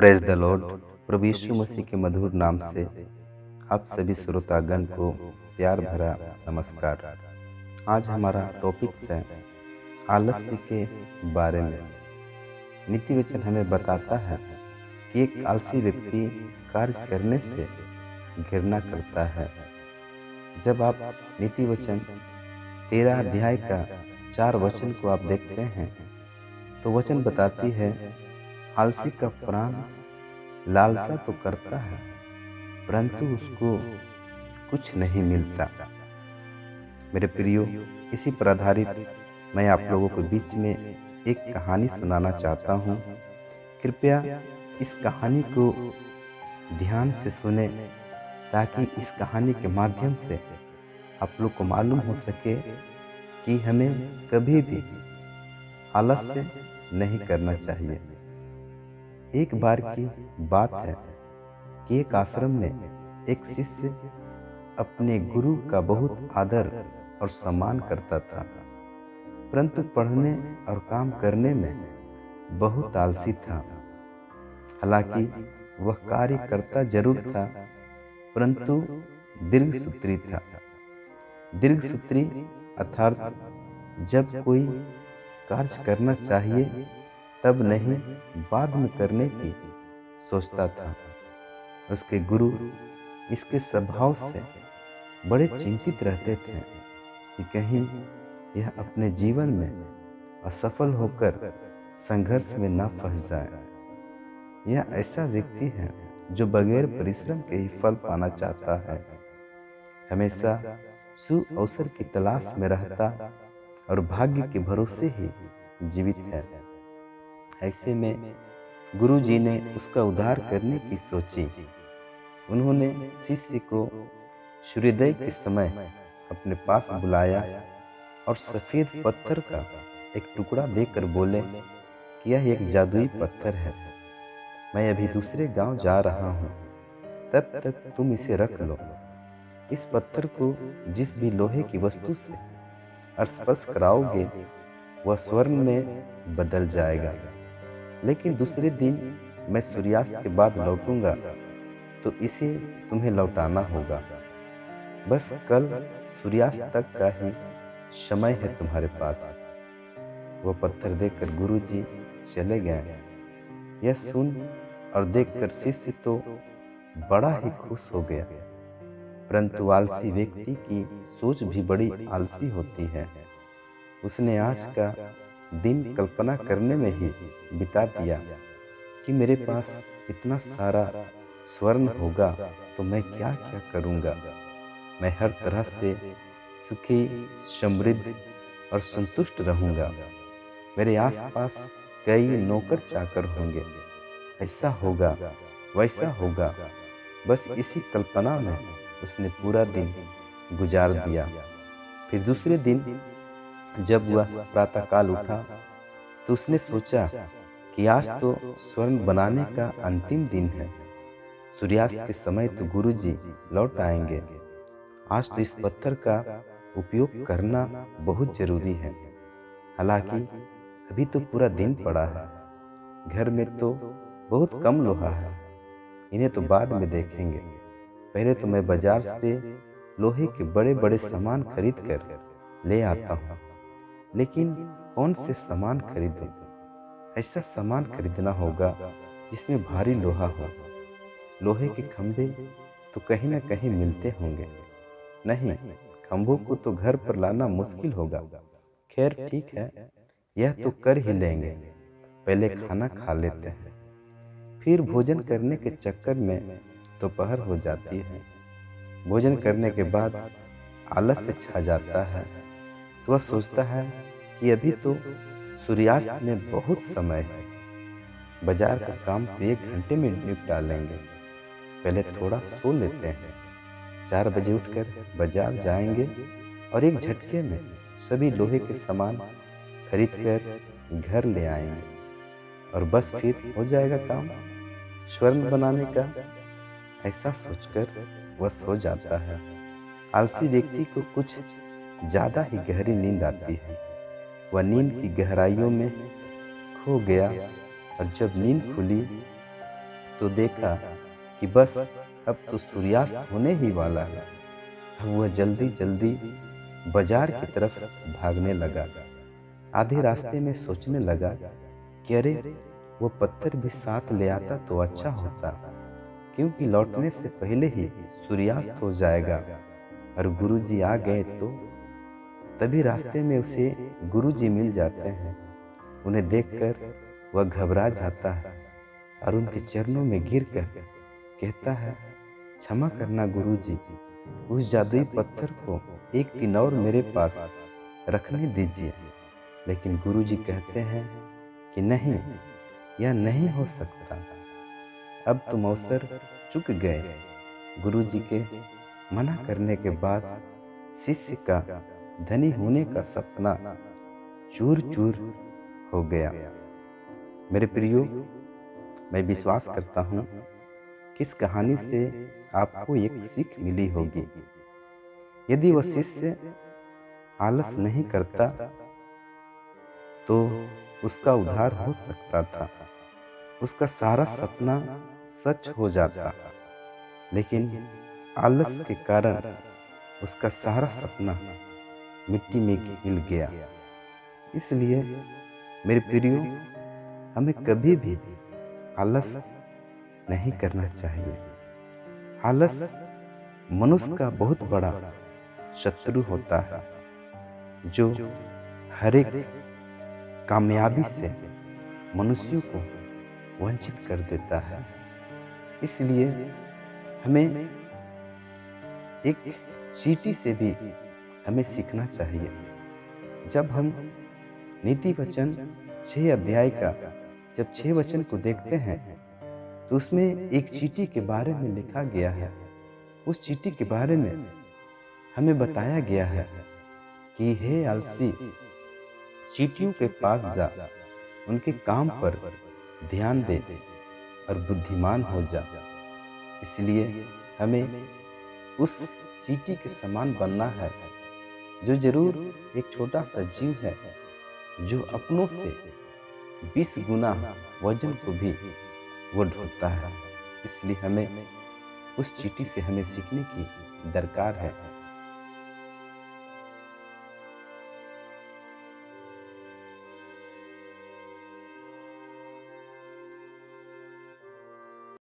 Praise the Lord. प्रभु यीशु मसीह के मधुर नाम से आप सभी श्रोतागण को प्यार भरा नमस्कार। आज हमारा टॉपिक है आलस्य के बारे में। नीति वचन हमें बताता है कि एक आलसी व्यक्ति कार्य करने से घृणा करता है। जब आप नीति वचन 13 अध्याय का 4 वचन को आप देखते हैं तो वचन बताती है, आलसी का प्राण लालसा तो करता है परंतु उसको कुछ नहीं मिलता। मेरे प्रियो, इसी पर आधारित मैं आप लोगों के बीच में एक कहानी सुनाना चाहता हूँ। कृपया इस कहानी को ध्यान से सुने ताकि इस कहानी के माध्यम से आप लोग को मालूम हो सके कि हमें कभी भी आलस्य नहीं करना चाहिए। एक बार की बात है कि एक आश्रम में एक शिष्य अपने गुरु का बहुत आदर और सम्मान करता था, परंतु पढ़ने और काम करने में बहुत आलसी था। हालांकि वह कार्य करता जरूर था परंतु दीर्घसूत्री था। दीर्घसूत्री अर्थात जब कोई कार्य करना चाहिए तब नहीं बाद में करने की सोचता था। उसके गुरु इसके स्वभाव से बड़े चिंतित रहते थे कि कहीं यह अपने जीवन में असफल होकर संघर्ष में न फंस जाए। यह ऐसा व्यक्ति है जो बगैर परिश्रम के ही फल पाना चाहता है, हमेशा सु अवसर की तलाश में रहता और भाग्य के भरोसे ही जीवित है। ऐसे में गुरु जी ने उसका उद्धार करने की सोची। उन्होंने शिष्य को सूर्योदय के समय अपने पास बुलाया और सफेद पत्थर का एक टुकड़ा देकर बोले कि यह एक जादुई पत्थर है, मैं अभी दूसरे गांव जा रहा हूं, तब तक तुम इसे रख लो। इस पत्थर को जिस भी लोहे की वस्तु से स्पर्श कराओगे वह स्वर्ण में बदल जाएगा। लेकिन दूसरे दिन मैं सूर्यास्त के बाद लौटूंगा तो इसे तुम्हें लौटाना होगा। बस कल सूर्यास्त तक का ही समय है तुम्हारे पास। वह पत्थर देखकर गुरुजी चले गए। यह सुन और देखकर शिष्य तो बड़ा ही खुश हो गया, परंतु आलसी व्यक्ति की सोच भी बड़ी आलसी होती है। उसने आज का दिन कल्पना करने में ही बिता दिया कि मेरे पास इतना सारा स्वर्ण होगा तो मैं क्या क्या करूंगा। मैं हर तरह से सुखी, समृद्ध और संतुष्ट रहूंगा। मेरे आसपास कई नौकर चाकर होंगे, ऐसा होगा वैसा होगा। बस इसी कल्पना में उसने पूरा दिन गुजार दिया। फिर दूसरे दिन जब वह प्रातःकाल उठा तो उसने सोचा कि आज तो स्वर्ण बनाने का अंतिम दिन है। सूर्यास्त के समय तो गुरुजी लौट आएंगे। आज तो इस पत्थर का उपयोग करना बहुत जरूरी है। हालांकि अभी तो पूरा दिन पड़ा है, घर में तो बहुत कम लोहा है, इन्हें तो बाद में देखेंगे। पहले तो मैं बाजार से लोहे के बड़े बड़े सामान खरीद कर ले आता हूँ। लेकिन कौन से सामान खरीदूं? ऐसा सामान खरीदना होगा जिसमें भारी लोहा हो। लोहे के खंभे तो कहीं न कहीं मिलते होंगे। नहीं, खंभों को तो घर पर लाना मुश्किल होगा। खैर ठीक है, यह तो कर ही लेंगे। पहले खाना खा लेते हैं। फिर भोजन करने के चक्कर में दोपहर हो जाती है। भोजन करने के बाद आलस्य छा जाता है तो वह सोचता है कि अभी तो सूर्यास्त में बहुत समय है। बाजार का काम तो 1 घंटे में निपटा लेंगे। पहले थोड़ा सो लेते हैं। 4 बजे उठकर बाजार जाएंगे और एक झटके में सभी लोहे के सामान खरीद कर घर ले आएंगे और बस फिर हो जाएगा काम स्वर्ण बनाने का। ऐसा सोचकर वह सो जाता है। आलसी व्यक्ति को कुछ ज्यादा ही गहरी नींद आती है। वह नींद की गहराइयों में खो गया और जब नींद खुली तो देखा कि बस अब तो सूर्यास्त होने ही वाला है। अब वह जल्दी जल्दी बाजार की तरफ भागने लगा। आधे रास्ते में सोचने लगा कि अरे, वो पत्थर भी साथ ले आता तो अच्छा होता, क्योंकि लौटने से पहले ही सूर्यास्त हो जाएगा और गुरुजी आ गए तो। तभी रास्ते में उसे गुरुजी मिल जाते हैं। उन्हें देखकर वह घबरा जाता है और उनके चरणों में गिरकर कहता है, क्षमा करना गुरुजी, उस जादुई पत्थर को एक दिन और मेरे पास रखने दीजिए। लेकिन गुरुजी कहते हैं कि नहीं, यह नहीं हो सकता, अब तुम अवसर चूक गए। गुरुजी के मना करने के बाद शिष्य का धनी होने का सपना चूर चूर हो गया। मेरे प्रियो, मैं विश्वास करता हूँ कि इस कहानी से आपको एक सीख मिली होगी। यदि वह शिष्य आलस नहीं करता तो उसका उद्धार हो सकता था, उसका सारा सपना सच हो जाता। लेकिन आलस के कारण उसका सारा सपना मिट्टी में मिल गया। इसलिए मेरे प्रियो, हमें कभी भी आलस नहीं करना चाहिए। आलस मनुष्य का बहुत बड़ा शत्रु होता है, जो हर एक कामयाबी से मनुष्यों को वंचित कर देता है। इसलिए हमें एक चींटी से भी हमें सीखना चाहिए। जब हम नीति वचन 6 अध्याय का जब 6 वचन को देखते हैं तो उसमें एक चींटी के बारे में लिखा गया है। उस चींटी के बारे में हमें बताया गया है कि हे आलसी, चींटियों के पास जा, उनके काम पर ध्यान दे और बुद्धिमान हो जा। इसलिए हमें उस चींटी के समान बनना है, जो जरूर एक छोटा सा जीव है, जो अपनों से 20 गुना वजन को भी वो ढोता है। इसलिए हमें उस चींटी से हमें सीखने की दरकार है।